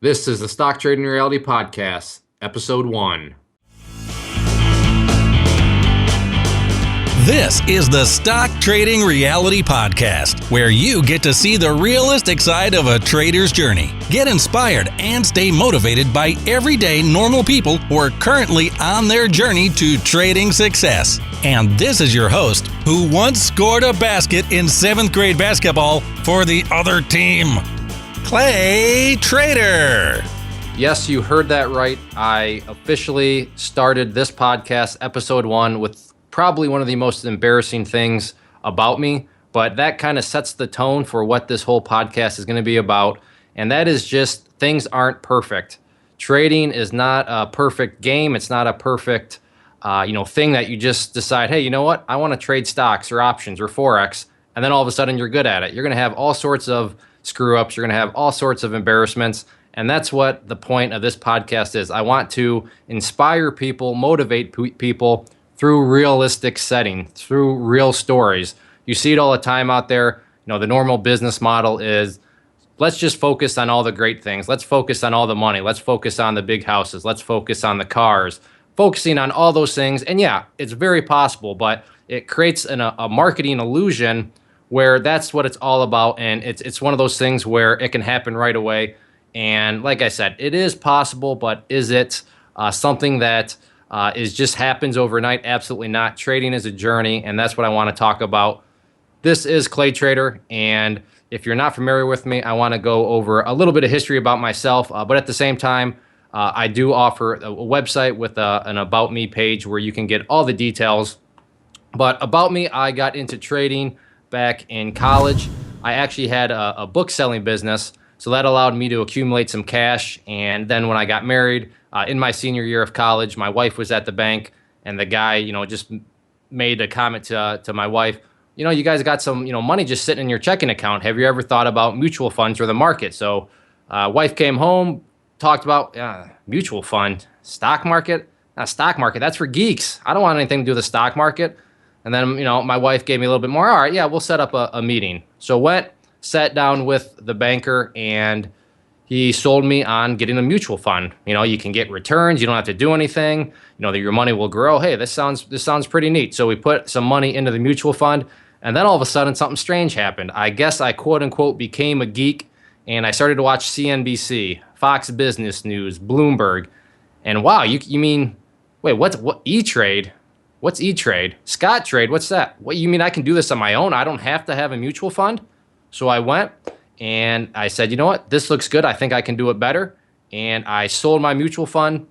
This is the Stock Trading Reality Podcast, Episode 1. This is the Stock Trading Reality Podcast, where you get to see the realistic side of a trader's journey. Get inspired and stay motivated by everyday normal people who are currently on their journey to trading success. And this is your host, who once scored a basket in 7th grade basketball for the other team, Claytrader. Yes, you heard that right. I officially started this podcast, Episode 1, with probably one of the most embarrassing things about me, but that kind of sets the tone for what this whole podcast is going to be about, and that is just things aren't perfect. Trading is not a perfect game. It's not a perfect thing that you just decide, hey, you know what? I want to trade stocks or options or Forex, and then all of a sudden you're good at it. You're going to have all sorts of screw-ups. You're going to have all sorts of embarrassments, and that's what the point of this podcast is. I want to inspire people, motivate people through realistic setting, through real stories. You see it all the time out there. The normal business model is, let's just focus on all the great things. Let's focus on all the money. Let's focus on the big houses. Let's focus on the cars. Focusing on all those things. And yeah, it's very possible, but it creates a marketing illusion where that's what it's all about. And it's one of those things where it can happen right away. And like I said, it is possible, but is it something that is just happens overnight? Absolutely not. Trading is a journey, and that's what I want to talk about. This is Claytrader, and if you're not familiar with me, I want to go over a little bit of history about myself, but at the same time, I do offer a website with an About Me page where you can get all the details. But about me, I got into trading back in college. I actually had a book selling business, so that allowed me to accumulate some cash, and then when I got married, in my senior year of college, my wife was at the bank, and the guy, just made a comment to my wife, you guys got some, money just sitting in your checking account. Have you ever thought about mutual funds or the market? So wife came home, talked about mutual fund, stock market. Stock market, that's for geeks. I don't want anything to do with the stock market. And then, my wife gave me a little bit more. All right, yeah, we'll set up a meeting. So sat down with the banker, and he sold me on getting a mutual fund. You can get returns. You don't have to do anything. That your money will grow. Hey, this sounds pretty neat. So we put some money into the mutual fund, and then all of a sudden something strange happened. I guess I quote unquote became a geek, and I started to watch CNBC, Fox Business News, Bloomberg, and wow, you mean wait, what E-Trade? What's E-Trade? Scottrade? What's that? What, you mean I can do this on my own? I don't have to have a mutual fund? So I went. And I said, you know what, this looks good. I think I can do it better. And I sold my mutual fund,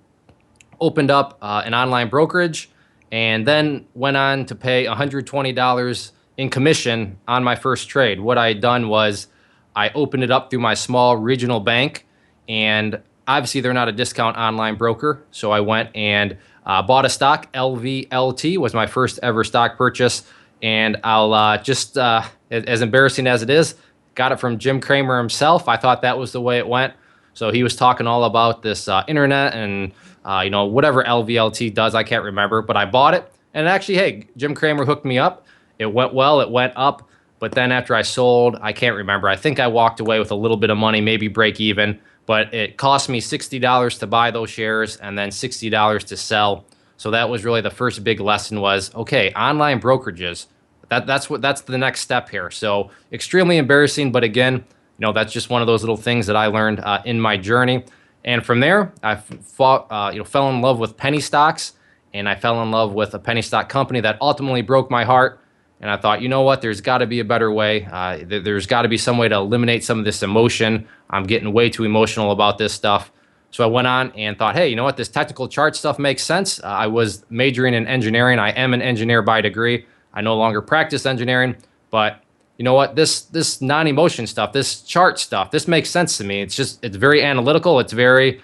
opened up an online brokerage, and then went on to pay $120 in commission on my first trade. What I had done was I opened it up through my small regional bank, and obviously they're not a discount online broker. So I went and bought a stock. LVLT was my first ever stock purchase. And I'll as embarrassing as it is, got it from Jim Cramer himself. I thought that was the way it went. So he was talking all about this internet and, whatever LVLT does, I can't remember. But I bought it. And actually, hey, Jim Cramer hooked me up. It went well. It went up. But then after I sold, I can't remember. I think I walked away with a little bit of money, maybe break even. But it cost me $60 to buy those shares and then $60 to sell. So that was really the first big lesson was, okay, online brokerages. That's the next step here. So extremely embarrassing, but again, that's just one of those little things that I learned in my journey. And from there, I fell in love with penny stocks, and I fell in love with a penny stock company that ultimately broke my heart. And I thought, you know what? There's got to be a better way. There's got to be some way to eliminate some of this emotion. I'm getting way too emotional about this stuff. So I went on and thought, hey, you know what? This technical chart stuff makes sense. I was majoring in engineering. I am an engineer by degree. I no longer practice engineering, but you know what? This non-emotion stuff, this chart stuff, this makes sense to me. It's very analytical. It's very,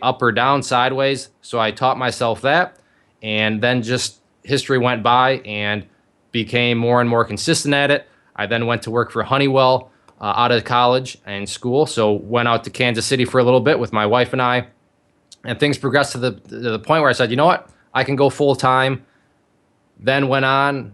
up or down, sideways. So I taught myself that, and then just history went by and became more and more consistent at it. I then went to work for Honeywell out of college and school. So went out to Kansas City for a little bit with my wife and I, and things progressed to the point where I said, you know what? I can go full time. Then went on,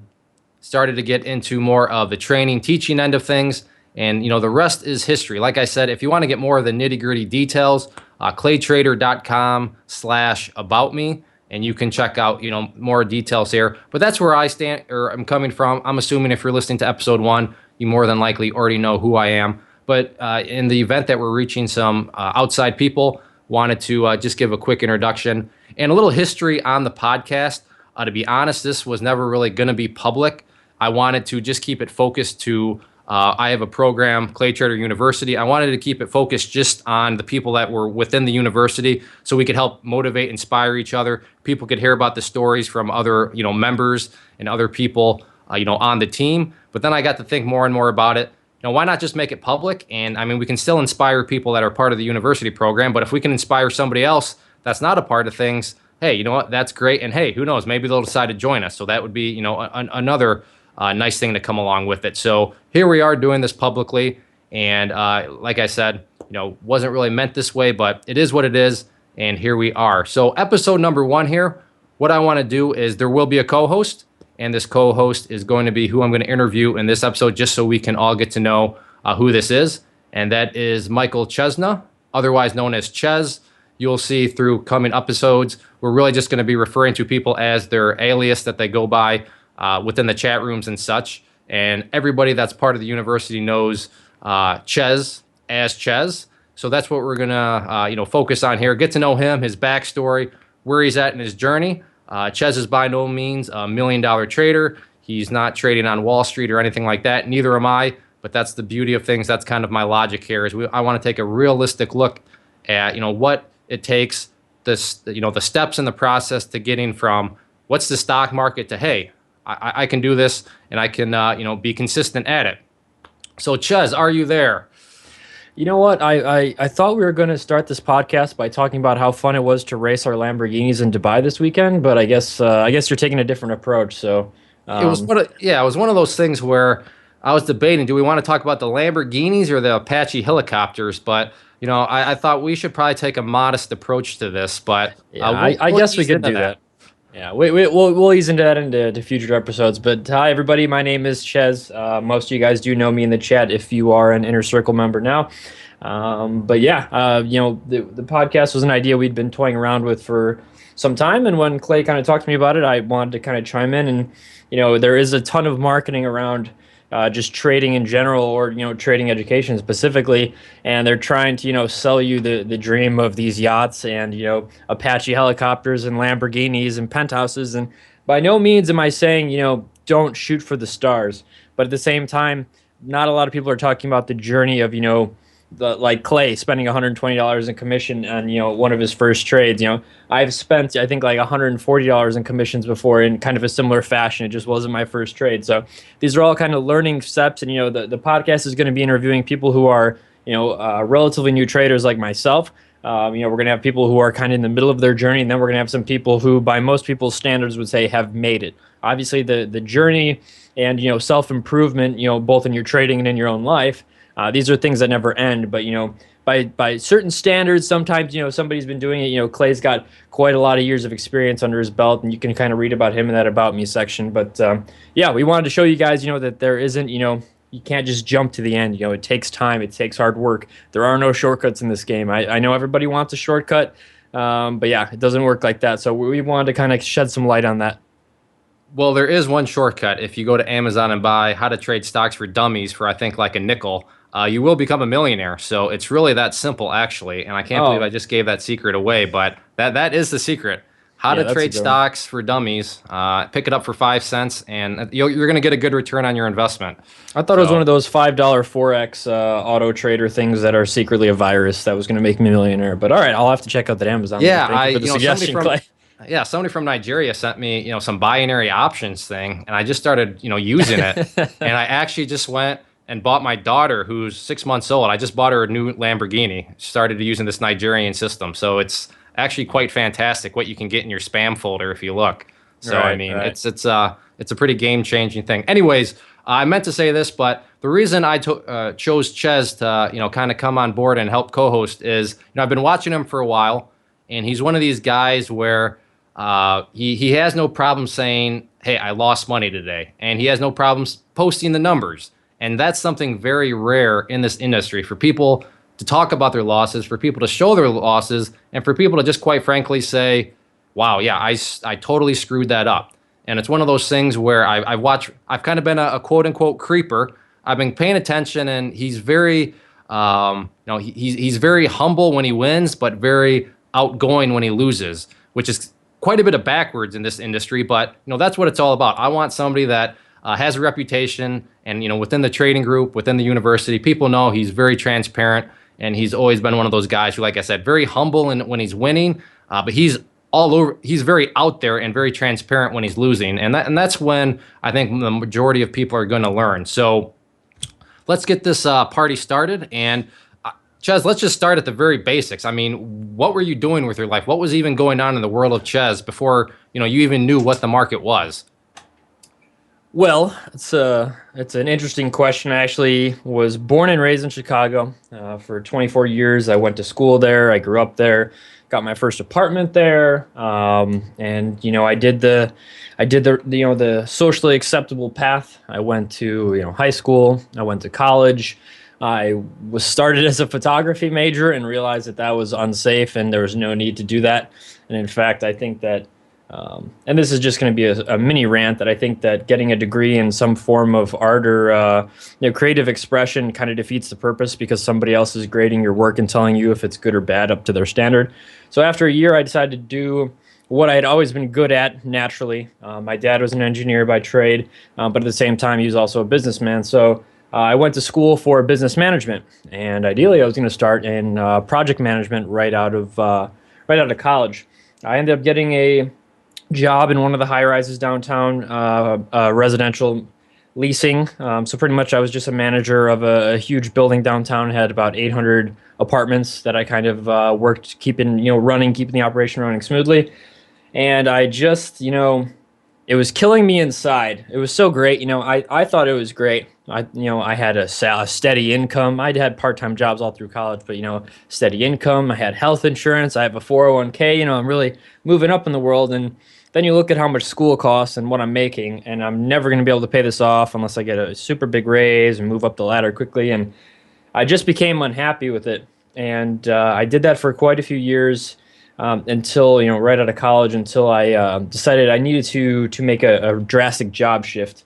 started to get into more of the training, teaching end of things. And, the rest is history. Like I said, if you want to get more of the nitty gritty details, claytrader.com/about me, and you can check out, more details here. But that's where I stand, or I'm coming from. I'm assuming if you're listening to episode 1, you more than likely already know who I am. But in the event that we're reaching some outside people, wanted to just give a quick introduction and a little history on the podcast. To be honest, this was never really going to be public. I wanted to just keep it focused to, I have a program, Claytrader University. I wanted to keep it focused just on the people that were within the university so we could help motivate, inspire each other. People could hear about the stories from other, members and other people, on the team. But then I got to think more and more about it. Why not just make it public? And I mean, we can still inspire people that are part of the university program, but if we can inspire somebody else that's not a part of things, hey, you know what? That's great. And hey, who knows? Maybe they'll decide to join us. So that would be, another nice thing to come along with it. So here we are doing this publicly. And like I said, wasn't really meant this way, but it is what it is. And here we are. So episode number 1 here, what I want to do is there will be a co-host. And this co-host is going to be who I'm going to interview in this episode, just so we can all get to know who this is. And that is Michael Chezz, otherwise known as Chezz. You'll see through coming episodes, we're really just going to be referring to people as their alias that they go by within the chat rooms and such. And everybody that's part of the university knows Chezz as Chezz. So that's what we're going to focus on here. Get to know him, his backstory, where he's at in his journey. Chezz is by no means a $1 million trader. He's not trading on Wall Street or anything like that. Neither am I. But that's the beauty of things. That's kind of my logic here. I want to take a realistic look at what it takes, the steps in the process to getting from what's the stock market to hey, I can do this and I can be consistent at it. So Chezz, are you there? You know what? I thought we were going to start this podcast by talking about how fun it was to race our Lamborghinis in Dubai this weekend, but I guess you're taking a different approach. So it was one of those things where I was debating: do we want to talk about the Lamborghinis or the Apache helicopters? But I thought we should probably take a modest approach to this. But I guess we could do that. Yeah, we'll ease into that into future episodes. But hi, everybody. My name is Chezz. Most of you guys do know me in the chat if you are an Inner Circle member now. But yeah, the podcast was an idea we'd been toying around with for some time. And when Clay kind of talked to me about it, I wanted to kind of chime in. And, there is a ton of marketing around just trading in general, or trading education specifically, and they're trying to sell you the dream of these yachts and Apache helicopters and Lamborghinis and penthouses. And by no means am I saying don't shoot for the stars, but at the same time, not a lot of people are talking about the journey of like Clay spending $120 in commission on one of his first trades. I've spent I think like $140 in commissions before in kind of a similar fashion. It just wasn't my first trade. So these are all kind of learning steps, and the podcast is going to be interviewing people who are relatively new traders like myself. We're going to have people who are kind of in the middle of their journey, and then we're going to have some people who by most people's standards would say have made it. Obviously the journey and self-improvement, both in your trading and in your own life, these are things that never end. But by certain standards, sometimes somebody's been doing it. Clay's got quite a lot of years of experience under his belt, and you can kind of read about him in that About Me section. But yeah, we wanted to show you guys that there isn't you can't just jump to the end. It takes time, it takes hard work. There are no shortcuts in this game. I know everybody wants a shortcut, but yeah, it doesn't work like that. So we wanted to kind of shed some light on that. Well, there is one shortcut. If you go to Amazon and buy How to Trade Stocks for Dummies for I think like a nickel, you will become a millionaire. So it's really that simple, actually. And I can't believe I just gave that secret away, but that is the secret. How to Trade Stocks for Dummies. Pick it up for 5 cents, and you're going to get a good return on your investment. I thought it was one of those $5 Forex auto trader things that are secretly a virus that was going to make me a millionaire. But all right, I'll have to check out that Amazon. Yeah, Thank you for the suggestion, Clay. Yeah, somebody from Nigeria sent me, some binary options thing, and I just started, using it. And I actually just went and bought my daughter, who's 6 months old. I just bought her a new Lamborghini. Started using this Nigerian system, so it's actually quite fantastic what you can get in your spam folder if you look. So right, I mean, it's a pretty game-changing thing. Anyways, I meant to say this, but the reason I chose Chezz to kind of come on board and help co-host is I've been watching him for a while, and he's one of these guys where he has no problem saying, hey, I lost money today, and he has no problems posting the numbers. And that's something very rare in this industry, for people to talk about their losses, for people to show their losses, and for people to just quite frankly say, wow, yeah, I totally screwed that up. And it's one of those things where I've kind of been a quote unquote creeper. I've been paying attention, and he's very, he's very humble when he wins, but very outgoing when he loses, which is quite a bit of backwards in this industry. But that's what it's all about. I want somebody that has a reputation, and within the trading group, within the university, people know he's very transparent, and he's always been one of those guys who, like I said, very humble when he's winning, but he's all over. He's very out there and very transparent when he's losing, and that's when I think the majority of people are going to learn. So let's get this party started. And Chezz, let's just start at the very basics. I mean, what were you doing with your life? What was even going on in the world of Chezz before you even knew what the market was? Well, it's an interesting question. I actually was born and raised in Chicago. For 24 years, I went to school there. I grew up there. Got my first apartment there, and I did the socially acceptable path. I went to high school. I went to college. I was started as a photography major and realized that was unsafe, and there was no need to do that. And in fact, I think that, and this is just going to be a mini rant, that I think that getting a degree in some form of art or creative expression kind of defeats the purpose, because somebody else is grading your work and telling you if it's good or bad up to their standard. So after a year, I decided to do what I had always been good at naturally. My dad was an engineer by trade, but at the same time, he was also a businessman. So I went to school for business management, and ideally, I was going to start in project management right out of college. I ended up getting a job in one of the high rises downtown, residential leasing. So pretty much, I was just a manager of a huge building downtown. Had about 800 apartments that I kind of worked keeping the operation running smoothly. And I just it was killing me inside. It was so great. I thought it was great. I had a steady income. I'd had part-time jobs all through college, but steady income. I had health insurance. I have a 401k. I'm really moving up in the world. And then you look at how much school costs and what I'm making, and I'm never going to be able to pay this off unless I get a super big raise and move up the ladder quickly. And I just became unhappy with it. And I did that for quite a few years. Until right out of college, until I decided I needed to make a drastic job shift.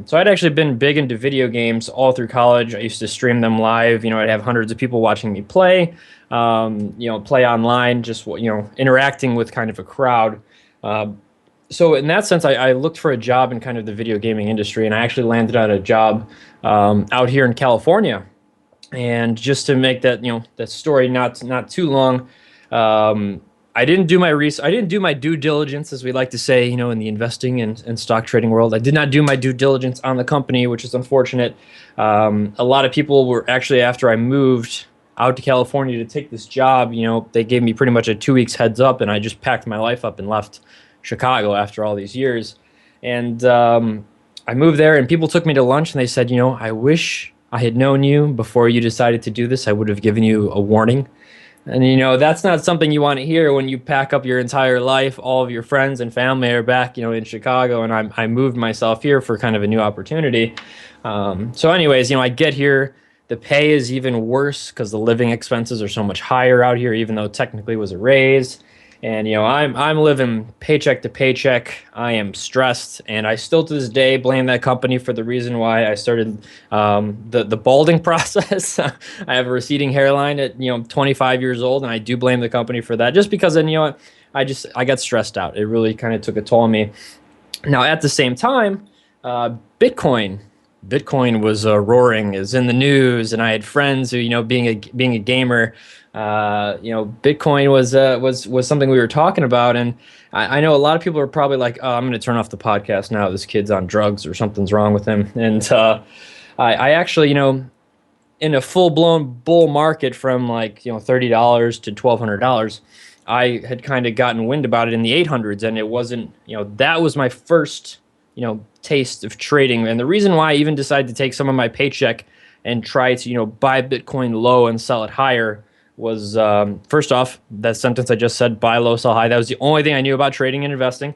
So I'd actually been big into video games all through college. I used to stream them live. I'd have hundreds of people watching me play, play online, just interacting with kind of a crowd. So in that sense, I looked for a job in kind of the video gaming industry, and I actually landed on a job out here in California. And just to make that that story not too long. I didn't do my due diligence, as we like to say, in the investing and stock trading world. I did not do my due diligence on the company, which is unfortunate. A lot of people were actually, after I moved out to California to take this job, they gave me pretty much a 2 weeks heads up, and I just packed my life up and left Chicago after all these years. And I moved there, and people took me to lunch, and they said, I wish I had known you before you decided to do this. I would have given you a warning. And, that's not something you want to hear when you pack up your entire life. All of your friends and family are back, in Chicago, and I moved myself here for kind of a new opportunity. So anyways, I get here. The pay is even worse because the living expenses are so much higher out here, even though technically it was a raise. And, I'm living paycheck to paycheck. I am stressed, and I still to this day blame that company for the reason why I started the balding process. I have a receding hairline at 25 years old, and I do blame the company for that, just because then I got stressed out. It really kind of took a toll on me. Now at the same time, Bitcoin was roaring, is in the news, and I had friends who being a gamer. Bitcoin was something we were talking about, and I know a lot of people are probably like, "Oh, I'm going to turn off the podcast now. This kid's on drugs or something's wrong with him." And I actually, in a full-blown bull market from $30 to $1,200, I had kind of gotten wind about it in the 800s, and it wasn't, that was my first, taste of trading. And the reason why I even decided to take some of my paycheck and try to, buy Bitcoin low and sell it higher was, first off, that sentence I just said, buy low, sell high. That was the only thing I knew about trading and investing.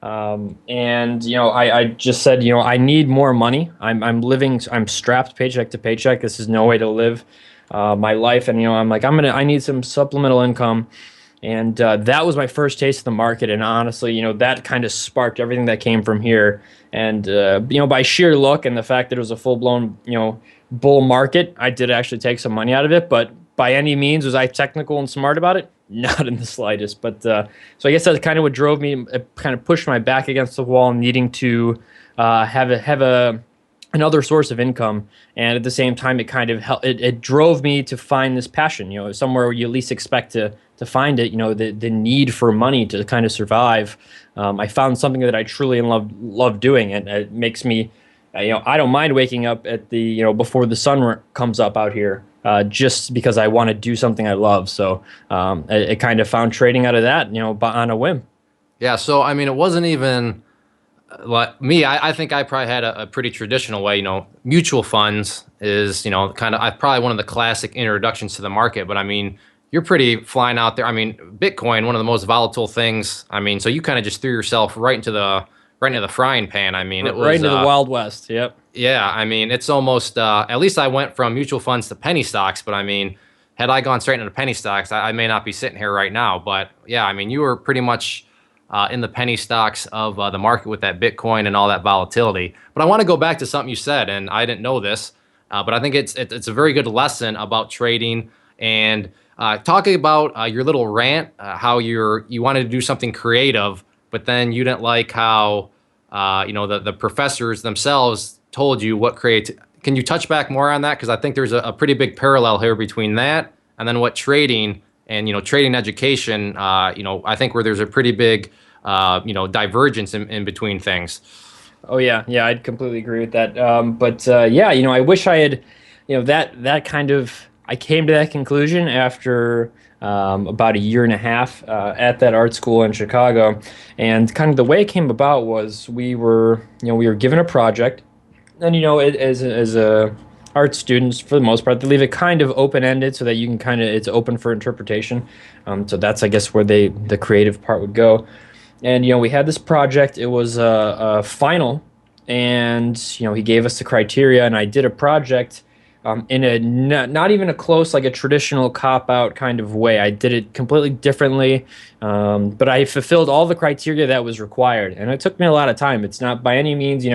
And I just said, I need more money. I'm strapped paycheck to paycheck. This is no way to live my life. And I'm like, I need some supplemental income. And that was my first taste of the market. And honestly, that kind of sparked everything that came from here. And by sheer luck and the fact that it was a full blown bull market, I did actually take some money out of it. But by any means, was I technical and smart about it? Not in the slightest. But so I guess that's kind of what drove me, kind of pushed my back against the wall, needing to have another source of income. And at the same time, it kind of it drove me to find this passion, somewhere where you least expect to find it, the need for money to kind of survive. I found something that I truly love doing, and it makes me, I don't mind waking up at the, before the sun comes up out here, just because I want to do something I love. So I kind of found trading out of that, on a whim. Yeah. So, I mean, it wasn't even like me. I think I probably had a pretty traditional way, mutual funds is, kind of, probably one of the classic introductions to the market, but I mean, you're pretty flying out there. I mean, Bitcoin, one of the most volatile things. I mean, so you kind of just threw yourself right into the frying pan. I mean, it was right into the Wild West. Yep. Yeah, I mean, it's almost. At least I went from mutual funds to penny stocks. But I mean, had I gone straight into penny stocks, I may not be sitting here right now. But yeah, I mean, you were pretty much in the penny stocks of the market with that Bitcoin and all that volatility. But I want to go back to something you said, and I didn't know this, but I think it's a very good lesson about trading and. Talking about your little rant, how you wanted to do something creative, but then you didn't like how the professors themselves told you what create. Can you touch back more on that? Because I think there's a pretty big parallel here between that and then what trading and trading education. I think where there's a pretty big divergence in between things. Oh yeah, I'd completely agree with that. But I wish I had, that kind of. I came to that conclusion after about a year and a half at that art school in Chicago, and kind of the way it came about was we were given a project, and as a art students for the most part they leave it kind of open ended so that you can it's open for interpretation. So that's I guess where the creative part would go, and we had this project. It was a final, and he gave us the criteria, and I did a project. In a not even a close, like a traditional cop-out kind of way. I did it completely differently, but I fulfilled all the criteria that was required, and it took me a lot of time. It's not by any means,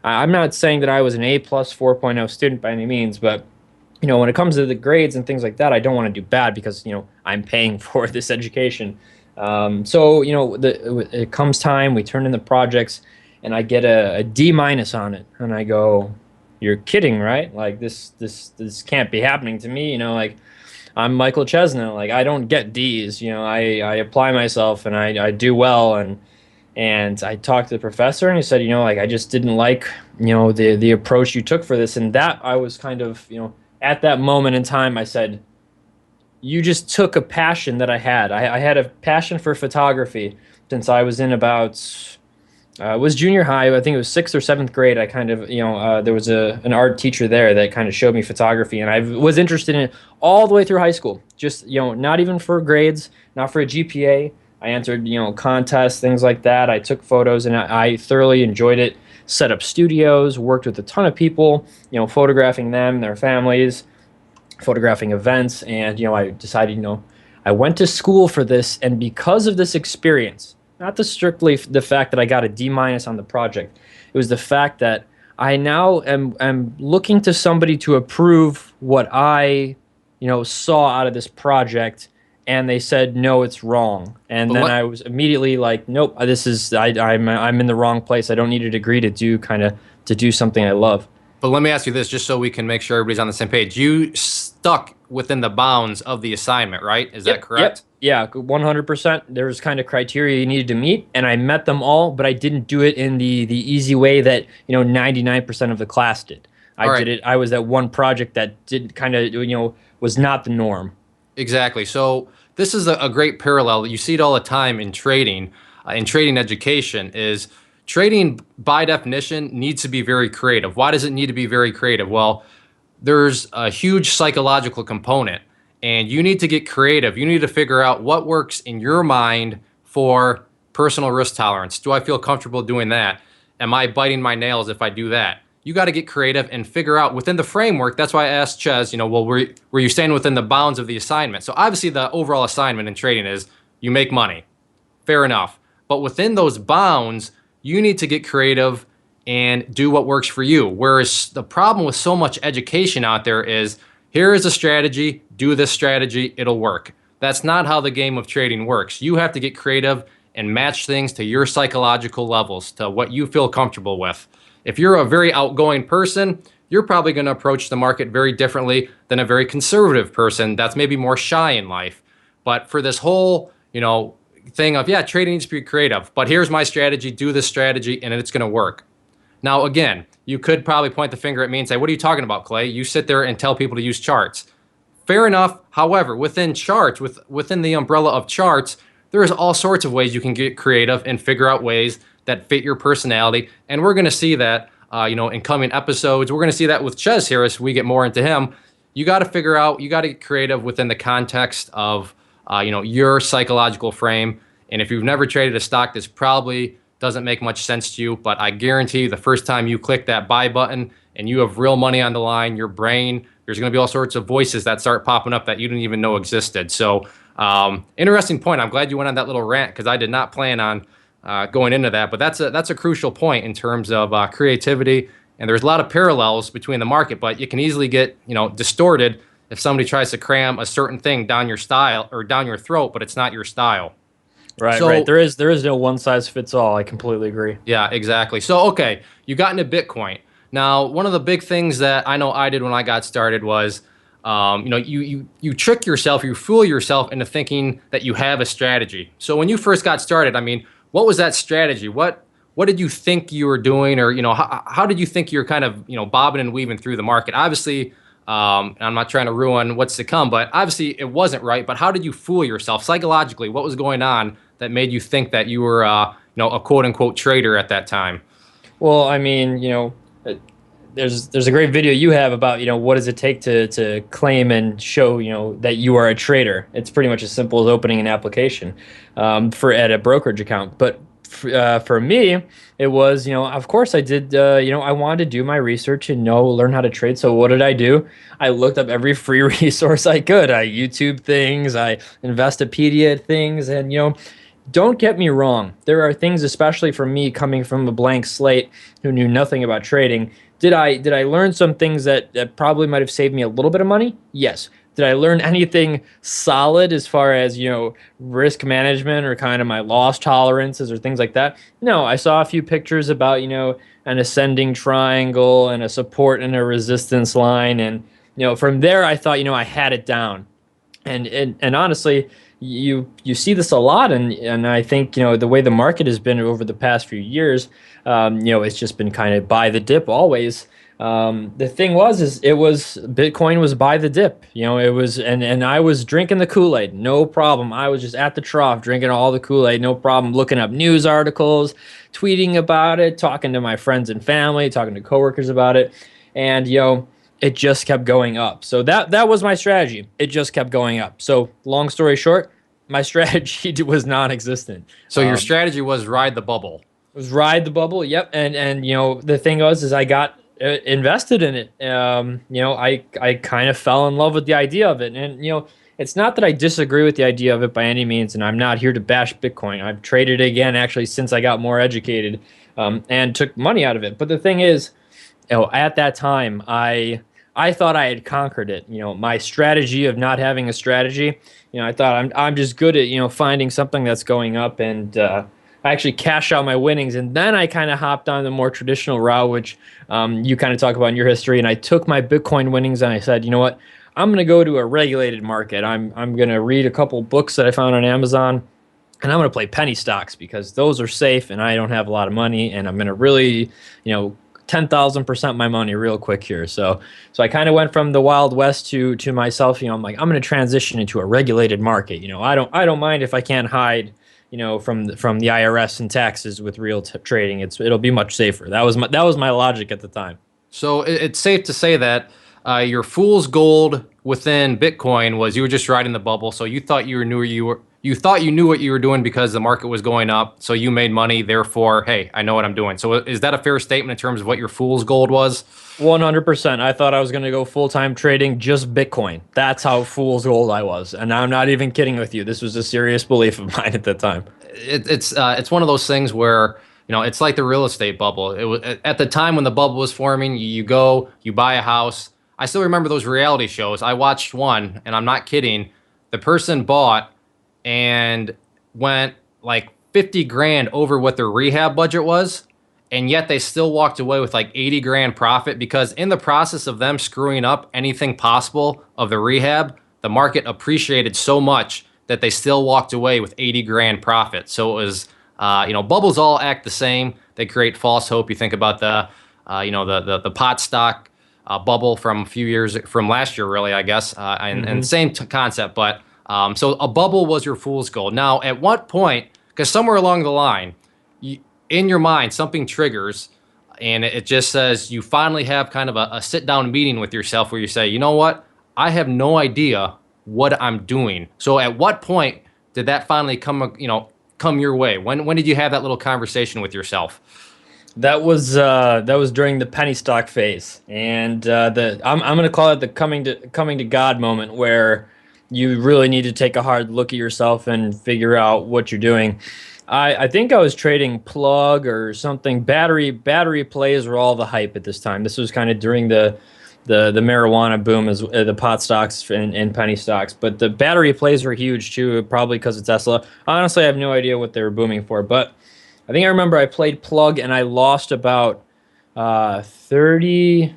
I'm not saying that I was an A plus 4.0 student by any means, but when it comes to the grades and things like that, I don't want to do bad because I'm paying for this education. So it comes time, we turn in the projects, and I get a D minus on it, and I go, you're kidding, right? Like this can't be happening to me. Like I'm Michael Chezz now. Like I don't get D's. I apply myself and I do well. And I talked to the professor and he said, like I just didn't like, the approach you took for this. And that I was kind of, at that moment in time, I said, you just took a passion that I had. I had a passion for photography since I was in about. It was junior high. I think it was 6th or 7th grade. I kind of, there was an art teacher there that kind of showed me photography, and I was interested in it all the way through high school. Just, not even for grades, not for a GPA. I entered, contests, things like that. I took photos, and I thoroughly enjoyed it. Set up studios, worked with a ton of people, photographing them, their families, photographing events, and, I decided, I went to school for this, and because of this experience, not strictly the fact that I got a D minus on the project. It was the fact that I now am looking to somebody to approve what I, saw out of this project, and they said no, it's wrong. And then I was immediately like, nope, I'm in the wrong place. I don't need a degree to do something I love. But let me ask you this, just so we can make sure everybody's on the same page. You stuck within the bounds of the assignment, right? Is that correct? Yeah, 100%. There was kind of criteria you needed to meet, and I met them all, but I didn't do it in the easy way that 99% of the class did. Did it. I was that one project that did kind of was not the norm. Exactly. So this is a great parallel. You see it all the time in trading education. Is trading by definition needs to be very creative. Why does it need to be very creative? Well, there's a huge psychological component. And you need to get creative. You need to figure out what works in your mind for personal risk tolerance? Do I feel comfortable doing that? Am I biting my nails if I do that? You got to get creative and figure out within the framework. That's why I asked Chezz, well, were you staying within the bounds of the assignment? So obviously the overall assignment in trading is you make money. Fair enough. But within those bounds, you need to get creative and do what works for you. Whereas the problem with so much education out there is, here is a strategy, do this strategy, it'll work. That's not how the game of trading works. You have to get creative and match things to your psychological levels, to what you feel comfortable with. If you're a very outgoing person, you're probably going to approach the market very differently than a very conservative person that's maybe more shy in life. But for this whole, thing of, yeah, trading needs to be creative, but here's my strategy, do this strategy, and it's going to work. Now, again, you could probably point the finger at me and say, what are you talking about, Clay? You sit there and tell people to use charts. Fair enough. However, within charts, within the umbrella of charts, there's all sorts of ways you can get creative and figure out ways that fit your personality. And we're going to see that, in coming episodes. We're going to see that with Chezz here as we get more into him. You got to figure out, you got to get creative within the context of, your psychological frame. And if you've never traded a stock, this probably doesn't make much sense to you, but I guarantee you the first time you click that buy button and you have real money on the line, your brain, there's going to be all sorts of voices that start popping up that you didn't even know existed. So interesting point. I'm glad you went on that little rant because I did not plan on going into that, but that's a crucial point in terms of creativity. And there's a lot of parallels between the market, but you can easily get distorted if somebody tries to cram a certain thing down your style or down your throat, but it's not your style. Right, right. There is no one size fits all. I completely agree. Yeah, exactly. So, okay, you got into Bitcoin. Now, one of the big things that I know I did when I got started was, you trick yourself, you fool yourself into thinking that you have a strategy. So when you first got started, what was that strategy? What did you think you were doing, or how did you think you're kind of bobbing and weaving through the market? Obviously, I'm not trying to ruin what's to come, but obviously it wasn't right. But how did you fool yourself psychologically? What was going on that made you think that you were, a quote unquote trader at that time? Well, there's a great video you have about, what does it take to claim and show, that you are a trader. It's pretty much as simple as opening an application at a brokerage account. But for me, it was, of course I did, I wanted to do my research and learn how to trade. So what did I do? I looked up every free resource I could. I YouTube things, I Investopedia things, and, don't get me wrong. There are things, especially for me coming from a blank slate who knew nothing about trading. Did I learn some things that probably might have saved me a little bit of money? Yes. Did I learn anything solid as far as, risk management or kind of my loss tolerances or things like that? No, I saw a few pictures about, an ascending triangle and a support and a resistance line. And, from there I thought, I had it down. And honestly, you see this a lot, and I think the way the market has been over the past few years, it's just been kind of buy the dip always. The thing was Bitcoin was buy the dip. It was, and I was drinking the Kool-Aid, no problem. I was just at the trough drinking all the Kool-Aid, no problem. Looking up news articles, tweeting about it, talking to my friends and family, talking to coworkers about it, and it just kept going up. So that was my strategy. It just kept going up. So long story short, my strategy was non-existent. So your strategy was ride the bubble. It was ride the bubble. Yep. And the thing was I got invested in it. I kind of fell in love with the idea of it. And it's not that I disagree with the idea of it by any means, and I'm not here to bash Bitcoin. I've traded again actually since I got more educated, and took money out of it. But the thing is, at that time, I thought I had conquered it. My strategy of not having a strategy, I thought I'm just good at, finding something that's going up, and I actually cashed out my winnings. And then I kind of hopped on the more traditional route, which you kind of talk about in your history. And I took my Bitcoin winnings and I said, you know what? I'm going to go to a regulated market. I'm going to read a couple books that I found on Amazon, and I'm going to play penny stocks because those are safe and I don't have a lot of money, and I'm going to really, 10,000% my money real quick here. So I kind of went from the Wild West to myself, I'm like, I'm going to transition into a regulated market. I don't mind if I can't hide, from the IRS and taxes with real trading. It'll be much safer. That was my logic at the time. So it's safe to say that your fool's gold within Bitcoin was you were just riding the bubble, so you thought you knew what you were doing because the market was going up, so you made money. Therefore, hey, I know what I'm doing. So is that a fair statement in terms of what your fool's gold was? 100%. I thought I was going to go full-time trading just Bitcoin. That's how fool's gold I was. And I'm not even kidding with you. This was a serious belief of mine at that time. It's one of those things where, it's like the real estate bubble. It was at the time when the bubble was forming, you go, you buy a house. I still remember those reality shows. I watched one, and I'm not kidding. The person bought and went like 50 grand over what their rehab budget was, and yet they still walked away with like 80 grand profit because in the process of them screwing up anything possible of the rehab, the market appreciated so much that they still walked away with 80 grand profit. So it was, bubbles all act the same. They create false hope. You think about the pot stock bubble from last year, really, I guess, and same concept. But so a bubble was your fool's gold. Now, at what point, because somewhere along the line, in your mind, something triggers, and it just says you finally have kind of a sit-down meeting with yourself where you say, you know what, I have no idea what I'm doing. So at what point did that finally come your way? When did you have that little conversation with yourself? That was during the penny stock phase, and I'm going to call it the coming to God moment, where you really need to take a hard look at yourself and figure out what you're doing. I think I was trading plug or something. Battery plays were all the hype at this time. This was kind of during the marijuana boom, as the pot stocks and penny stocks. But the battery plays were huge too, probably because of Tesla. Honestly, I have no idea what they were booming for, but I think I remember I played plug and I lost about 30.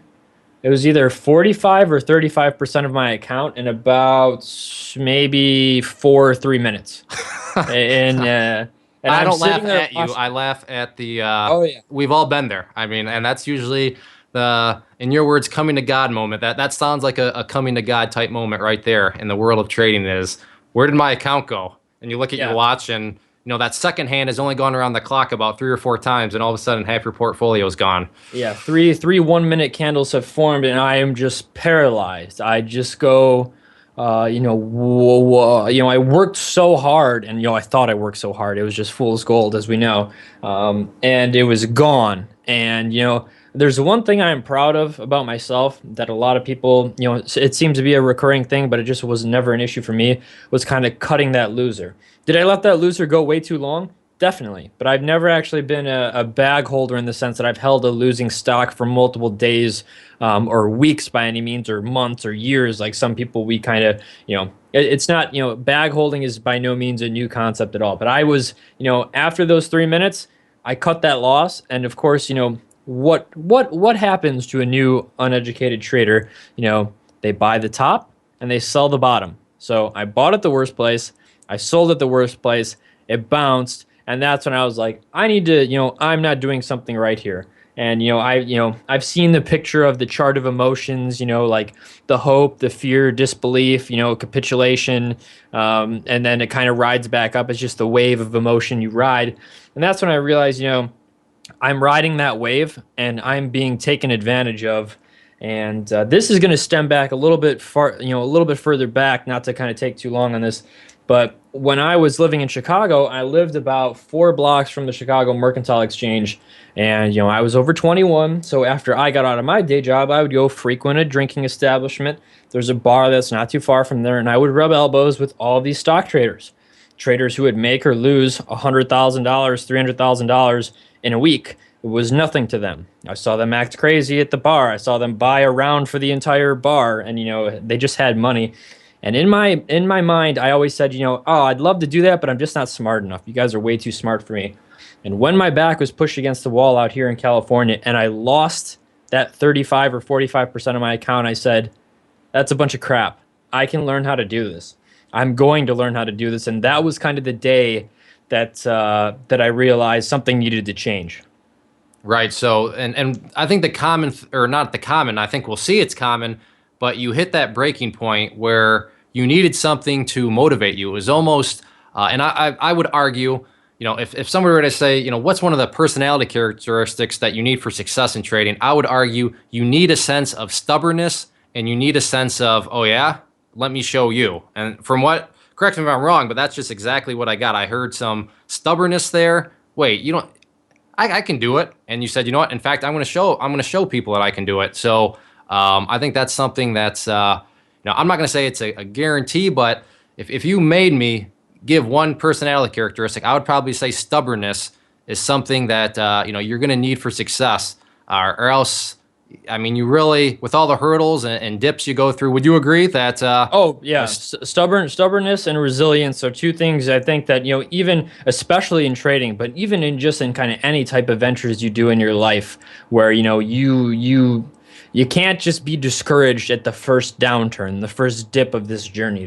It was either 45 or 35% of my account in about maybe 4 or 3 minutes. and I don't laugh at you. I laugh at the. Oh yeah. We've all been there. I mean, and that's usually in your words, coming to God moment. That sounds like a coming to God type moment right there in the world of trading. Is where did my account go? And you look at your watch and. That second hand has only gone around the clock about 3 or 4 times, and all of a sudden half your portfolio is gone. Yeah, three 1-minute candles have formed, and I am just paralyzed. I just go, I worked so hard, and I thought I worked so hard. It was just fool's gold, as we know, and it was gone. And there's one thing I am proud of about myself that a lot of people, it seems to be a recurring thing, but it just was never an issue for me, was kind of cutting that loser. Did I let that loser go way too long? Definitely. But I've never actually been a bag holder in the sense that I've held a losing stock for multiple days or weeks by any means, or months or years. Like some people, we kind of, it's not, bag holding is by no means a new concept at all. But I was, after those 3 minutes, I cut that loss. And of course, what happens to a new uneducated trader? They buy the top and they sell the bottom. So I bought at the worst place. I sold at the worst place. It bounced, and that's when I was like, I need to, I'm not doing something right here. And I've seen the picture of the chart of emotions, like the hope, the fear, disbelief, capitulation, and then it kind of rides back up. It's just the wave of emotion you ride, and that's when I realized, I'm riding that wave, and I'm being taken advantage of. And this is going to stem back a little bit further back, not to kind of take too long on this. But when I was living in Chicago, I lived about 4 blocks from the Chicago Mercantile Exchange, and I was over 21. So after I got out of my day job, I would go frequent a drinking establishment. There's a bar that's not too far from there, and I would rub elbows with all of these stock traders who would make or lose $100,000, $300,000 in a week. It was nothing to them. I saw them act crazy at the bar. I saw them buy a round for the entire bar, and they just had money. And in my mind, I always said, I'd love to do that, but I'm just not smart enough. You guys are way too smart for me. And when my back was pushed against the wall out here in California, and I lost that 35 or 45% of my account, I said, that's a bunch of crap. I can learn how to do this. I'm going to learn how to do this. And that was kind of the day that I realized something needed to change. Right. So, and I think I think we'll see it's common, but you hit that breaking point where you needed something to motivate you. It was almost, and I would argue, if somebody were to say, what's one of the personality characteristics that you need for success in trading, I would argue you need a sense of stubbornness and you need a sense of, oh yeah, let me show you. And from what, correct me if I'm wrong, but that's just exactly what I got. I heard some stubbornness there. Wait, you don't, I can do it. And you said, you know what? In fact, I'm going to show people that I can do it. So I think that's something that's, I'm not going to say it's a guarantee, but if you made me give one personality characteristic, I would probably say stubbornness is something that, you're going to need for success, or else, I mean, you really, with all the hurdles and dips you go through, would you agree that? Oh yeah, stubbornness and resilience are two things I think that even especially in trading, but even in just in kind of any type of ventures you do in your life, where you can't just be discouraged at the first downturn, the first dip of this journey.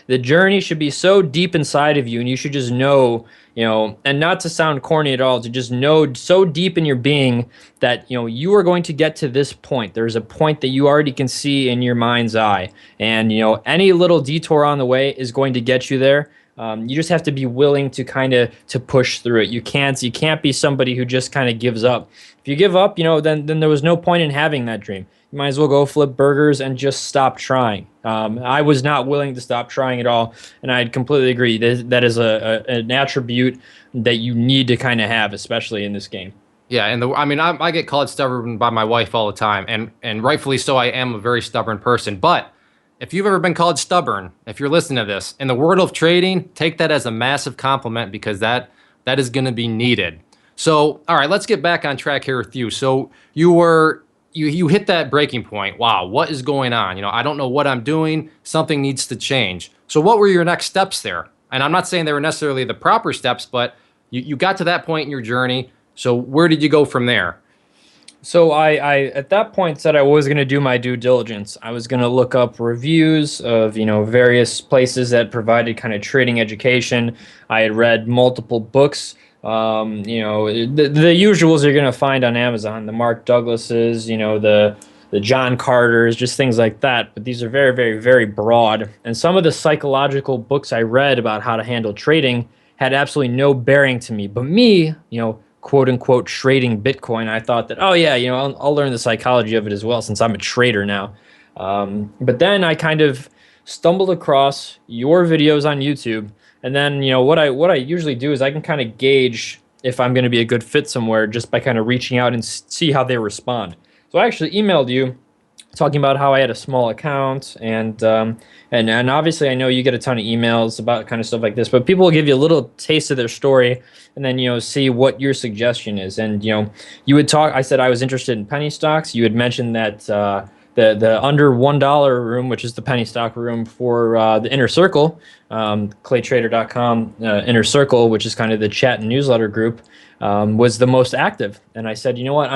The journey should be so deep inside of you, and you should just know, and not to sound corny at all, to just know so deep in your being that, you are going to get to this point. There's a point that you already can see in your mind's eye. And, any little detour on the way is going to get you there. You just have to be willing to to push through it. You can't be somebody who just kind of gives up. If you give up, then there was no point in having that dream. You might as well go flip burgers and just stop trying. I was not willing to stop trying at all, and I completely agree. That is an attribute that you need to kind of have, especially in this game. Yeah, and I get called stubborn by my wife all the time, and rightfully so. I am a very stubborn person, but if you've ever been called stubborn, if you're listening to this, in the world of trading, take that as a massive compliment, because that is going to be needed. So, all right, let's get back on track here with you. So you hit that breaking point. Wow, what is going on? I don't know what I'm doing. Something needs to change. So what were your next steps there? And I'm not saying they were necessarily the proper steps, but you got to that point in your journey. So where did you go from there? So I at that point said I was going to do my due diligence. I was going to look up reviews of, various places that provided kind of trading education. I had read multiple books. The usuals you're going to find on Amazon, the Mark Douglases, the John Carters, just things like that. But these are very, very, very broad. And some of the psychological books I read about how to handle trading had absolutely no bearing to me. But me, quote unquote, trading Bitcoin, I thought that, oh yeah, I'll learn the psychology of it as well, since I'm a trader now. But then I kind of stumbled across your videos on YouTube. And then, what I usually do is I can kind of gauge if I'm going to be a good fit somewhere just by kind of reaching out and see how they respond. So I actually emailed you talking about how I had a small account, and obviously I know you get a ton of emails about kind of stuff like this, but people will give you a little taste of their story and then see what your suggestion is. And you would talk. I said I was interested in penny stocks. You had mentioned that the under $1 room, which is the penny stock room for the Inner Circle, Claytrader.com Inner Circle, which is kind of the chat and newsletter group, was the most active. And I said, you know what,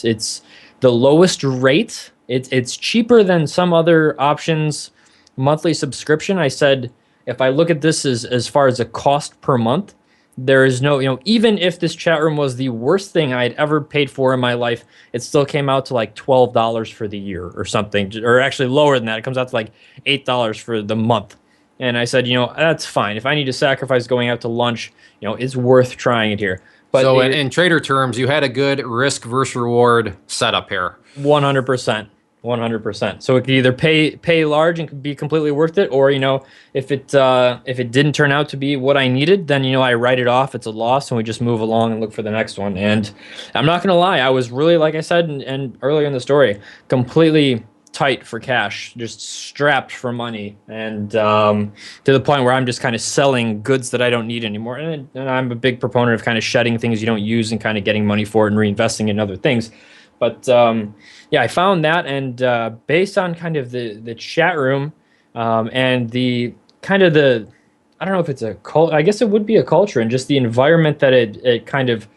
it's the lowest rate. It's cheaper than some other options monthly subscription. I said, if I look at this as far as a cost per month, there is no, even if this chat room was the worst thing I had ever paid for in my life, it still came out to like $12 for the year or something, or actually lower than that. It comes out to like $8 for the month. And I said, that's fine. If I need to sacrifice going out to lunch, it's worth trying it here. But so in trader terms, you had a good risk versus reward setup here. 100%. 100%. So it could either pay large and be completely worth it, or if it didn't turn out to be what I needed, then I write it off. It's a loss, and we just move along and look for the next one. And I'm not gonna lie, I was really, like I said and earlier in the story, completely tight for cash, just strapped for money, and to the point where I'm just kind of selling goods that I don't need anymore. And I'm a big proponent of kind of shedding things you don't use and kind of getting money for it and reinvesting in other things. But yeah, I found that, and based on kind of the chat room and the kind of I don't know if it's a cult, I guess it would be a culture, and just the environment that it kind of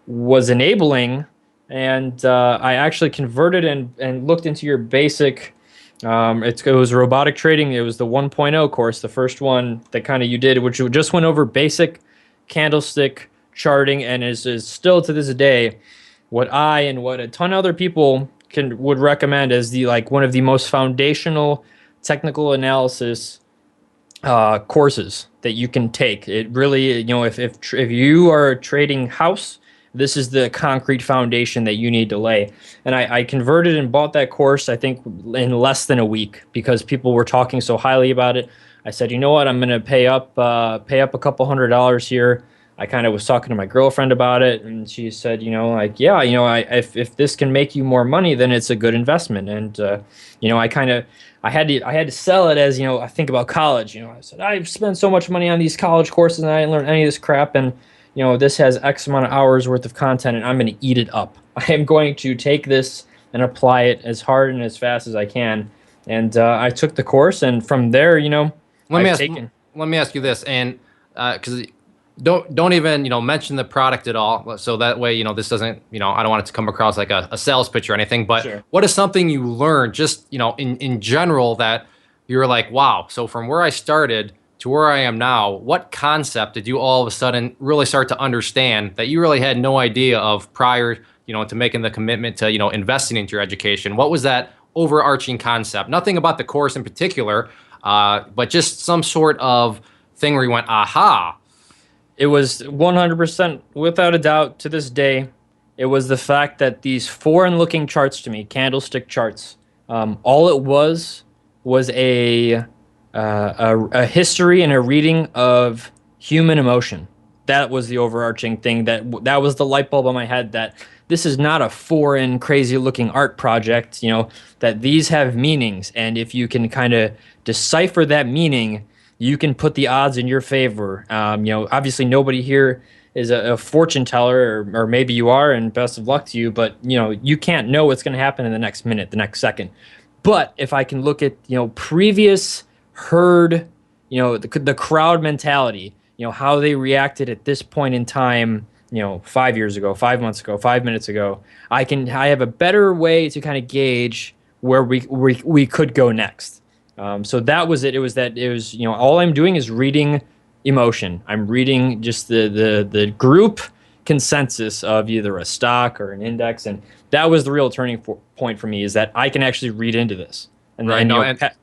was enabling. And I actually converted and looked into your basic, it was robotic trading. It was the 1.0 course, the first one that kind of you did, which just went over basic candlestick charting, and is still to this day what I and what a ton of other people would recommend as one of the most foundational technical analysis courses that you can take. It really, if you are a trading house, this is the concrete foundation that you need to lay. And I converted and bought that course, I think, in less than a week because people were talking so highly about it. I said, you know what, I'm going to pay up a couple $100 here. I kind of was talking to my girlfriend about it, and she said, like, yeah, if this can make you more money, then it's a good investment. And I had to sell it as, I think about college. I said, I've spent so much money on these college courses and I didn't learn any of this crap. And, this has X amount of hours worth of content and I'm going to eat it up. I am going to take this and apply it as hard and as fast as I can. And I took the course, and from there, Let me ask you this, and because don't even mention the product at all, so that way this doesn't I don't want it to come across like a sales pitch or anything. But Sure. What is something you learned just in general that you're like, wow? So from where I started to where I am now, what concept did you all of a sudden really start to understand that you really had no idea of prior to making the commitment to investing into your education? What was that overarching concept? Nothing about the course in particular. But just some sort of thing where you went, aha. It was 100%, without a doubt, to this day, it was the fact that these foreign-looking charts to me, candlestick charts, all it was a history and a reading of human emotion. That was the overarching thing. That was the light bulb on my head that this is not a foreign, crazy-looking art project, that these have meanings. And if you can kind of decipher that meaning, you can put the odds in your favor. Obviously, nobody here is a fortune teller, or maybe you are, and best of luck to you. But, you can't know what's going to happen in the next minute, the next second. But if I can look at, previous herd, the crowd mentality, how they reacted at this point in time, 5 years ago, 5 months ago, 5 minutes ago, I have a better way to kind of gauge where we could go next. So that was it. It was all I'm doing is reading emotion. I'm reading just the group consensus of either a stock or an index, and that was the real turning point for me, is that I can actually read into this. And right.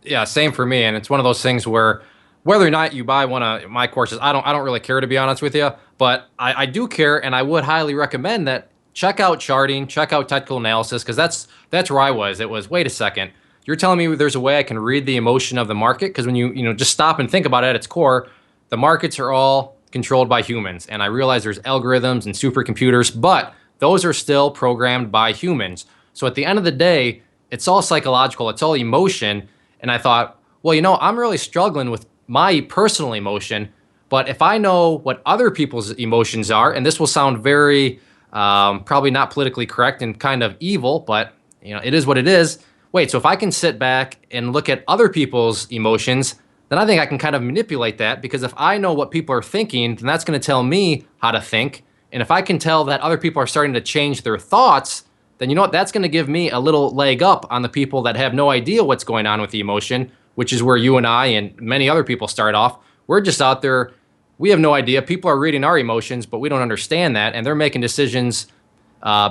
Yeah, same for me. And it's one of those things where whether or not you buy one of my courses, I don't really care, to be honest with you, but I do care, and I would highly recommend that check out charting, check out technical analysis, because that's where I was. It was, wait a second, you're telling me there's a way I can read the emotion of the market? Because when you just stop and think about it at its core, the markets are all controlled by humans, and I realize there's algorithms and supercomputers, but those are still programmed by humans. So at the end of the day, it's all psychological, it's all emotion. And I thought, well, I'm really struggling with my personal emotion, but if I know what other people's emotions are, and this will sound very probably not politically correct and kind of evil, but it is what it is. Wait, so if I can sit back and look at other people's emotions, then I think I can kind of manipulate that, because if I know what people are thinking, then that's going to tell me how to think. And if I can tell that other people are starting to change their thoughts, then you know what? That's going to give me a little leg up on the people that have no idea what's going on with the emotion, which is where you and I and many other people start off. We're just out there. We have no idea. People are reading our emotions, but we don't understand that. And they're making decisions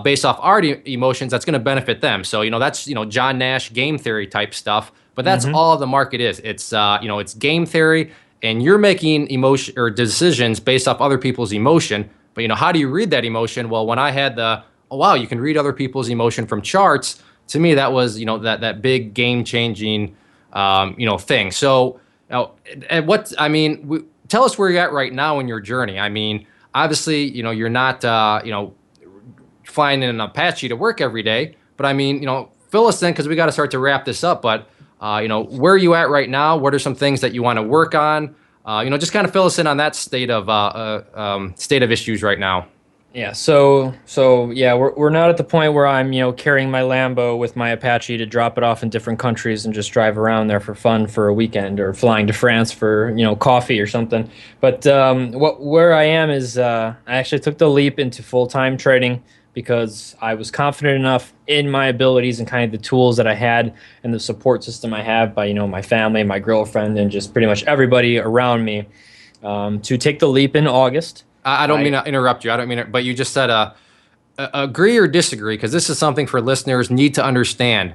based off our emotions that's going to benefit them. So, that's, John Nash game theory type stuff. But that's all the market is. It's, it's game theory, and you're making emotion or decisions based off other people's emotion. But, how do you read that emotion? Well, when I had oh, wow, you can read other people's emotion from charts. To me, that was, that big game changing, thing. So, tell us where you're at right now in your journey. I mean, obviously, you're not, flying in an Apache to work every day, but I mean, fill us in, because we got to start to wrap this up. But, where are you at right now? What are some things that you want to work on? Just kind of fill us in on that state of issues right now. Yeah. So yeah, we're not at the point where I'm, carrying my Lambo with my Apache to drop it off in different countries and just drive around there for fun for a weekend, or flying to France for, coffee or something. But where I am is I actually took the leap into full-time trading, because I was confident enough in my abilities and kind of the tools that I had and the support system I have by, my family, my girlfriend, and just pretty much everybody around me, to take the leap in August. I don't mean to interrupt you. I don't mean it, but you just said agree or disagree, because this is something for listeners need to understand.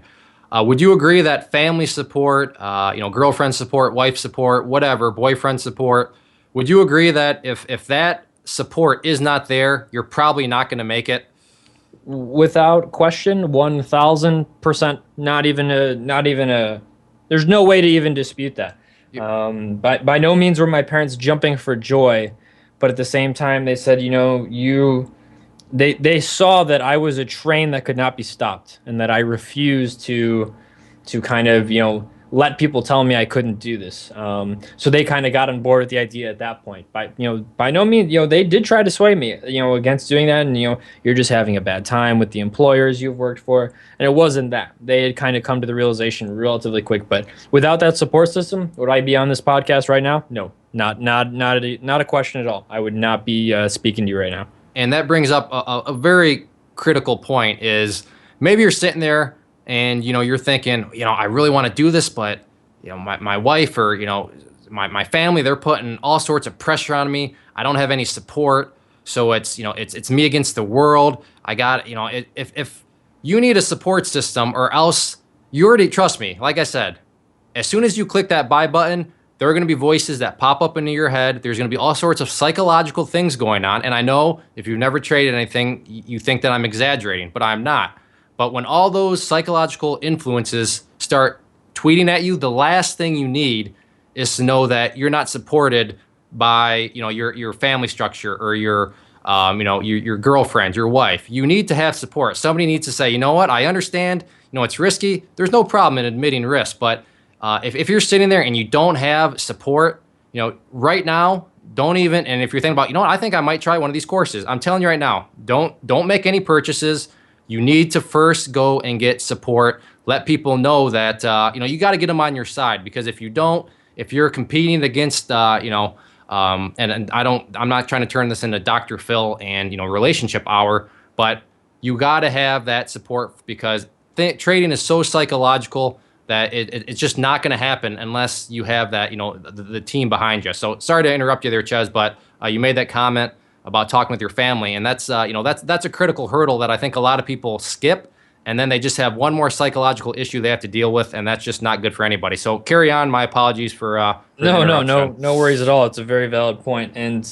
Would you agree that family support, girlfriend support, wife support, whatever, boyfriend support, would you agree that if that support is not there, you're probably not going to make it. Without question, 1,000%. Not even a. There's no way to even dispute that. By no means were my parents jumping for joy, but at the same time, they said, they saw that I was a train that could not be stopped, and that I refused to kind of let people tell me I couldn't do this. So they kind of got on board with the idea at that point. By no means, they did try to sway me, against doing that. And you're just having a bad time with the employers you've worked for, and it wasn't that. They had kind of come to the realization relatively quick. But without that support system, would I be on this podcast right now? No, not a question at all. I would not be speaking to you right now. And that brings up a very critical point. Is maybe you're sitting there and you're thinking, I really want to do this, but my wife or my family, they're putting all sorts of pressure on me. I don't have any support, so it's me against the world. I got if you need a support system, or else you already, trust me, like I said, as soon as you click that buy button, there are going to be voices that pop up into your head. There's going to be all sorts of psychological things going on. And I know if you've never traded anything, you think that I'm exaggerating, but I'm not. But when all those psychological influences start tweeting at you, the last thing you need is to know that you're not supported by your family structure, or your girlfriend, your wife. You need to have support. Somebody needs to say, you know what, I understand, it's risky. There's no problem in admitting risk, but if you're sitting there and you don't have support, right now, don't even. And if you're thinking about, I think I might try one of these courses. I'm telling you right now, don't make any purchases. You need to first go and get support. Let people know that you got to get them on your side, because if you don't, if you're competing against and I'm not trying to turn this into Dr. Phil and relationship hour, but you got to have that support, because trading is so psychological that it's just not going to happen unless you have that the team behind you. So sorry to interrupt you there, Chezz, but you made that comment about talking with your family, and that's a critical hurdle that I think a lot of people skip, and then they just have one more psychological issue they have to deal with, and that's just not good for anybody. So carry on. My apologies for no worries at all. It's a very valid point, and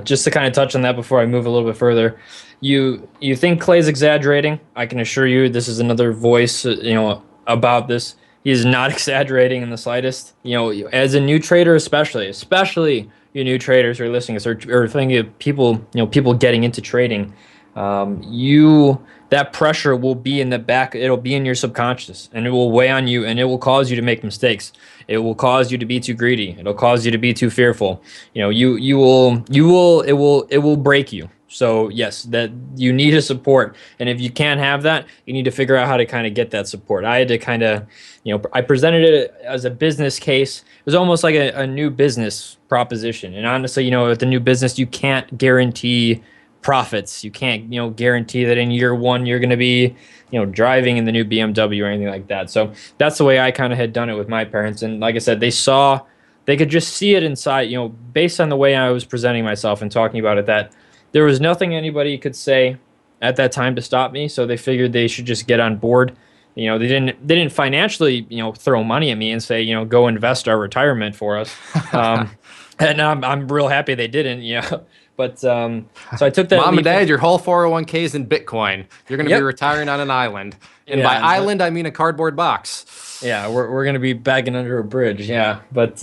just to kind of touch on that before I move a little bit further, you think Clay's exaggerating? I can assure you, this is another voice about this. He is not exaggerating in the slightest. As a new trader, especially you new traders who are listening to this, or thinking of people getting into trading, that pressure will be in the back. It'll be in your subconscious, and it will weigh on you, and it will cause you to make mistakes. It will cause you to be too greedy. It'll cause you to be too fearful. It will break you. So yes, that you need a support, and if you can't have that, you need to figure out how to kind of get that support. I had to kind of, I presented it as a business case. It was almost like a new business proposition. And honestly, with the new business, you can't guarantee profits. You can't, guarantee that in year one you're going to be, driving in the new BMW or anything like that. So that's the way I kind of had done it with my parents. And like I said, they could just see it inside, based on the way I was presenting myself and talking about it, that there was nothing anybody could say at that time to stop me. So they figured they should just get on board. They didn't financially, throw money at me and say, go invest our retirement for us. And I'm real happy they didn't, But so I took that. Mom and Dad, your whole 401k is in Bitcoin. You're going to be retiring on an island. And by island, I mean a cardboard box. Yeah, we're going to be bagging under a bridge. Yeah. But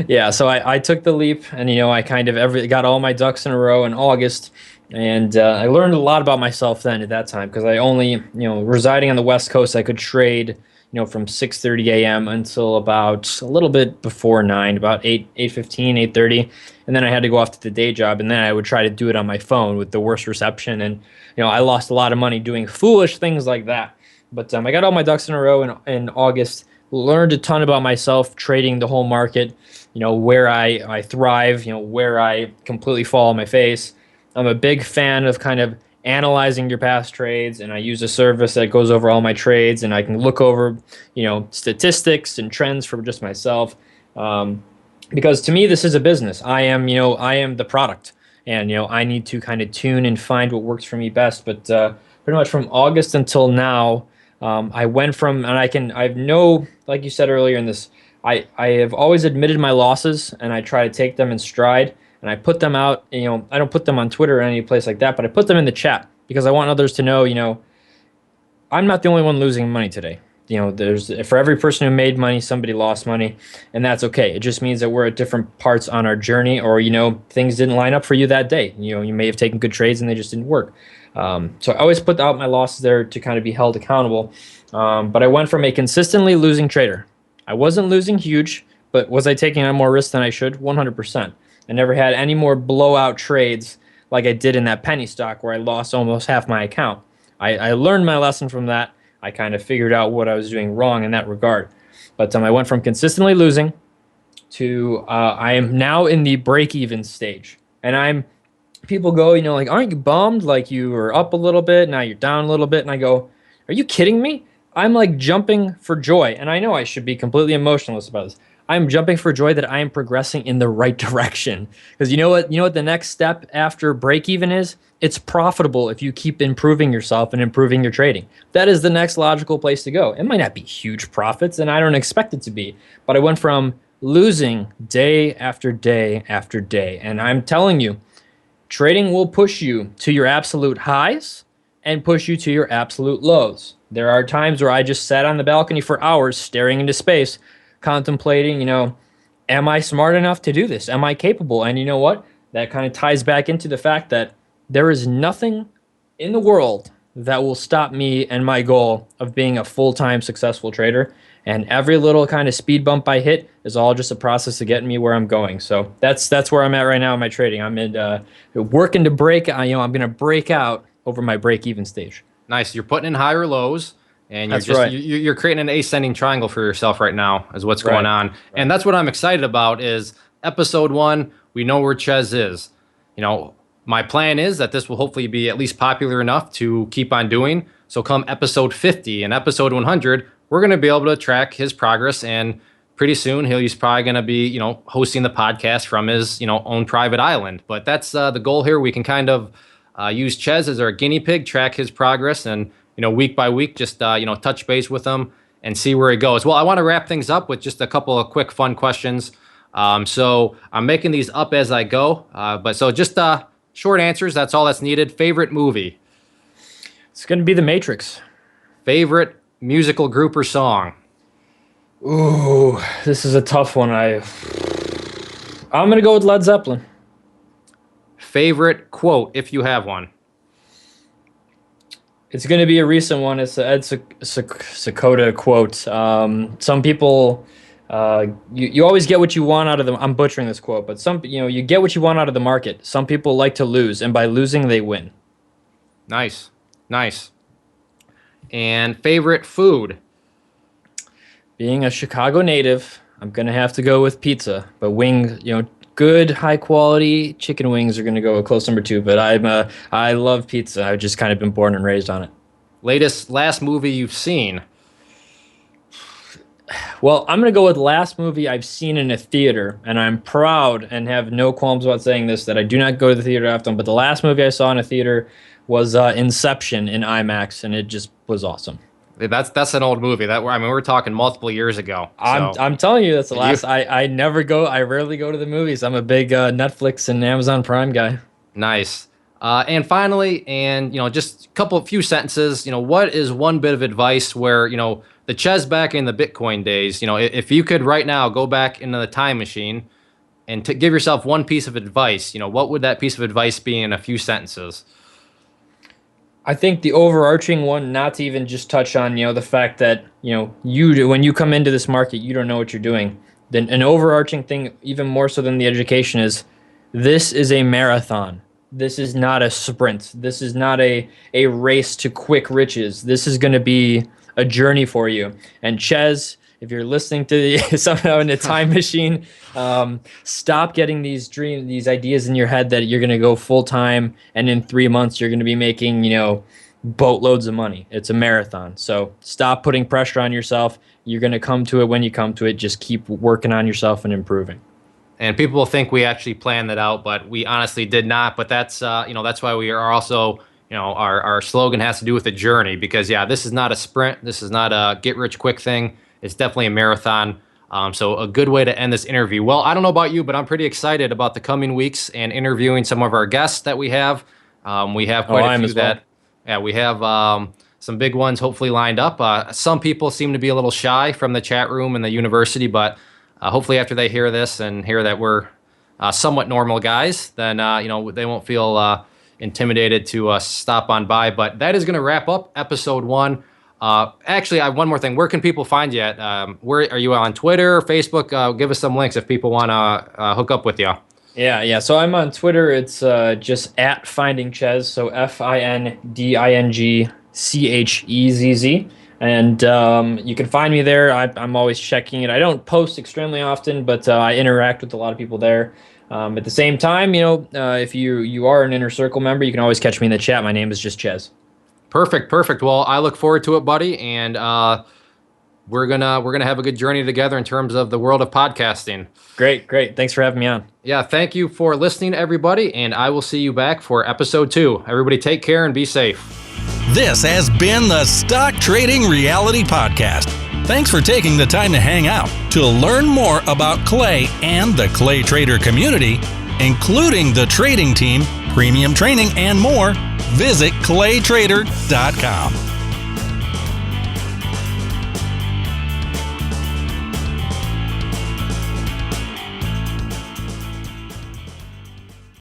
yeah, so I took the leap, and I kind of got all my ducks in a row in August. And I learned a lot about myself then at that time, because I only, residing on the West Coast, I could trade, from 6:30 a.m. until about a little bit before 9, about 8:15, 8:30. And then I had to go off to the day job, and then I would try to do it on my phone with the worst reception. And, I lost a lot of money doing foolish things like that. But I got all my ducks in a row in August, learned a ton about myself, trading the whole market, where I thrive, where I completely fall on my face. I'm a big fan of kind of analyzing your past trades, and I use a service that goes over all my trades, and I can look over, statistics and trends for just myself. Because to me, this is a business. I am the product, and, I need to kind of tune and find what works for me best. But pretty much from August until now, I went from, and I've no, like you said earlier in this, I have always admitted my losses, and I try to take them in stride. and I put them out. I don't put them on Twitter or any place like that, but I put them in the chat because I want others to know, I'm not the only one losing money today. There's for every person who made money, somebody lost money, and that's okay. It just means that we're at different parts on our journey, or things didn't line up for you that day. You may have taken good trades and they just didn't work. So I always put out my losses there to kind of be held accountable. But I went from a consistently losing trader. I wasn't losing huge, but was I taking on more risk than I should? 100%. I never had any more blowout trades like I did in that penny stock where I lost almost half my account. I learned my lesson from that. I kind of figured out what I was doing wrong in that regard. But I went from consistently losing to I am now in the break-even stage. And people go, like, aren't you bummed? Like, you were up a little bit, now you're down a little bit. And I go, are you kidding me? I'm like jumping for joy. And I know I should be completely emotionless about this. I'm jumping for joy that I am progressing in the right direction. Because you know what the next step after break even is? It's profitable if you keep improving yourself and improving your trading. That is the next logical place to go. It might not be huge profits, and I don't expect it to be. But I went from losing day after day after day. And I'm telling you, trading will push you to your absolute highs and push you to your absolute lows. There are times where I just sat on the balcony for hours staring into space, contemplating, am I smart enough to do this? Am I capable? And you know what? That kind of ties back into the fact that there is nothing in the world that will stop me and my goal of being a full-time successful trader. And every little kind of speed bump I hit is all just a process of getting me where I'm going. So that's where I'm at right now in my trading. I'm working to break. I'm going to break out over my break-even stage. Nice. You're putting in higher lows, and you're creating an ascending triangle for yourself right now is what's going on. Right. And that's what I'm excited about is episode 1, we know where Chezz is. My plan is that this will hopefully be at least popular enough to keep on doing. So come episode 50 and episode 100, we're going to be able to track his progress. And pretty soon he's probably going to be, hosting the podcast from his, own private island. But that's the goal here. We can kind of use Chezz as our guinea pig, track his progress, and, week by week, just, touch base with him and see where he goes. Well, I want to wrap things up with just a couple of quick, fun questions. So I'm making these up as I go. So just short answers. That's all that's needed. Favorite movie? It's going to be The Matrix. Favorite musical group or song? Ooh, this is a tough one. I'm going to go with Led Zeppelin. Favorite quote, if you have one? It's going to be a recent one. It's an Ed Secoda quote. Some people, you always get what you want out of them. I'm butchering this quote, but you get what you want out of the market. Some people like to lose, and by losing, they win. Nice. And favorite food? Being a Chicago native, I'm going to have to go with pizza, but wings, good high quality chicken wings are going to go a close number 2, but I love pizza. I've just kind of been born and raised on it. Last movie you've seen? Well, I'm going to go with last movie I've seen in a theater, and I'm proud and have no qualms about saying this, that I do not go to the theater often, but the last movie I saw in a theater was Inception in IMAX, and it just was awesome. That's an old movie. We're talking multiple years ago. I'm telling you, that's the last. I never go. I rarely go to the movies. I'm a big Netflix and Amazon Prime guy. Nice. And finally, just few sentences. What is one bit of advice where the Chezz back in the Bitcoin days? If you could right now go back into the time machine and to give yourself one piece of advice, what would that piece of advice be in a few sentences? I think the overarching one, not to even just touch on, the fact that, when you come into this market, you don't know what you're doing. Then an overarching thing, even more so than the education, is this is a marathon. This is not a sprint. This is not a race to quick riches. This is going to be a journey for you. And Chezz, if you're listening to somehow in a time machine, stop getting these ideas in your head that you're going to go full time and in 3 months you're going to be making, boatloads of money. It's a marathon. So stop putting pressure on yourself. You're going to come to it when you come to it. Just keep working on yourself and improving. And people will think we actually planned that out, but we honestly did not. But that's that's why we are also, our slogan has to do with the journey, because this is not a sprint. This is not a get rich quick thing. It's definitely a marathon. So a good way to end this interview. Well, I don't know about you, but I'm pretty excited about the coming weeks and interviewing some of our guests that we have. We have quite a few that, yeah, we have some big ones hopefully lined up. Some people seem to be a little shy from the chat room and the university, but hopefully after they hear this and hear that we're somewhat normal guys, then they won't feel intimidated to stop on by. But that is going to wrap up episode 1. Actually, I have one more thing. Where can people find you at? Where are you on Twitter, Facebook? Give us some links if people want to hook up with you. Yeah. So I'm on Twitter. It's just at Finding Chezz. So FindingChezz. And you can find me there. I'm always checking it. I don't post extremely often, but I interact with a lot of people there. At the same time, if you are an Inner Circle member, you can always catch me in the chat. My name is just Chezz. Perfect. Well, I look forward to it, buddy, and we're gonna have a good journey together in terms of the world of podcasting. Great. Thanks for having me on. Yeah, thank you for listening, everybody, and I will see you back for episode 2. Everybody, take care and be safe. This has been the Stock Trading Reality Podcast. Thanks for taking the time to hang out. To learn more about Clay and the Claytrader community, including the trading team, premium training, and more, visit Claytrader.com.